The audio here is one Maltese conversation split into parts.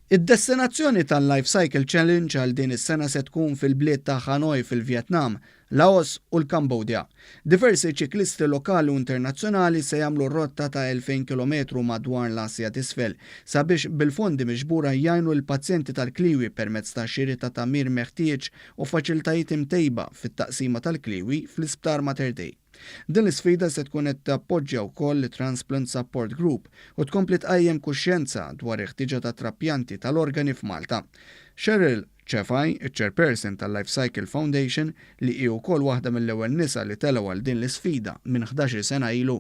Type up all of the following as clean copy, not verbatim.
Id-destinazzjoni tal-Life Cycle Challenge għal din is-sena se tkun fil-bliet ta' Hanoi fil-Vjetnam, Laos u l-Kambodja. Diversi ċiklisti lokali u internazzjonali se jagħmlu rotta ta' 2000 km madwar l-Asja t'isfel sabiex bil-fondi miġbura jgħinu l-pazjenti tal-kliwi permezz ta' xiri ta' tamir meħtieġ u faċiltajiet imtejba fit-taqsima tal-kliwi fl-Isptar Mater Dei. Din l-isfida se tkun qed tappoġġja wkoll il-Transplant Support Group u tkompli tqajjem kuxjenza dwar il-ħtiġa ta' trappjanti tal-organi f'Malta. Cheryl Chefaj, il-Chairperson tal-Life Cycle Foundation, li hi wkoll waħda mill-ewwel nisa li telgħu għal din l-isfida minn 11 sena ilu,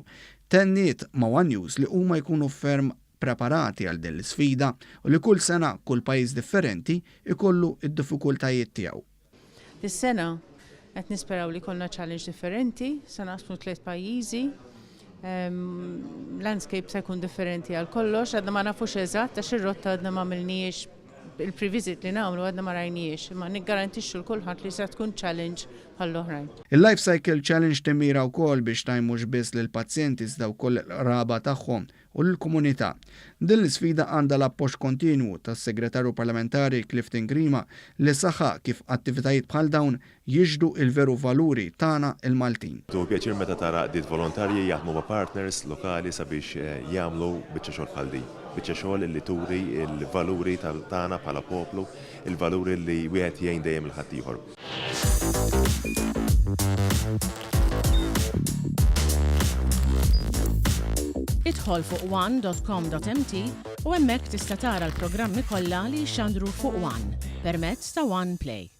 tenniet ma' One News li huma jkunu ferm preparati għal din l-isfida u li kull sena kull pajjiż differenti ikollu id-diffikultajiet tiegħu. Dis-sena qed nisperaw li kollna challenge differenti, se naqsmu 3 pajjiżi. Landscape se jkun differenti għal kollox, għadna ma nafux eżatt għax ir-rotta għadna ma għamilniex il-previsit li nagħmlu għadna ma rajniex, imma niggarantixxu l-kulħadd li se tkun challenge bħall-oħrajn. Il-Life Cycle Challenge timira wkoll biex tajmux biss lill-pazjenti iżda wkoll il-qraba tagħhom u l-komunità. Din l-isfida għandha l-appoġġ kontinwu tas-Segretarju Parlamentari Clifton Grima li saħaq kif attivitajiet bħal dawn jiġdu il-veru valuri tagħna il-Maltin. Tu pjaċir meta tara qdiet volontarji jaħdmu ma' partners lokali sabiex jagħmlu biċċa xogħol bħal din. Biċċa xogħol li turi il-valuri tagħna bħala poplu, il-valuri li wieħed jgħin dejjem il-ħaddieħor. Idħol fuq one.com.mt u hemmhekk tista' tara l-programmi kollha li jxandru fuq One permezz ta' One Play.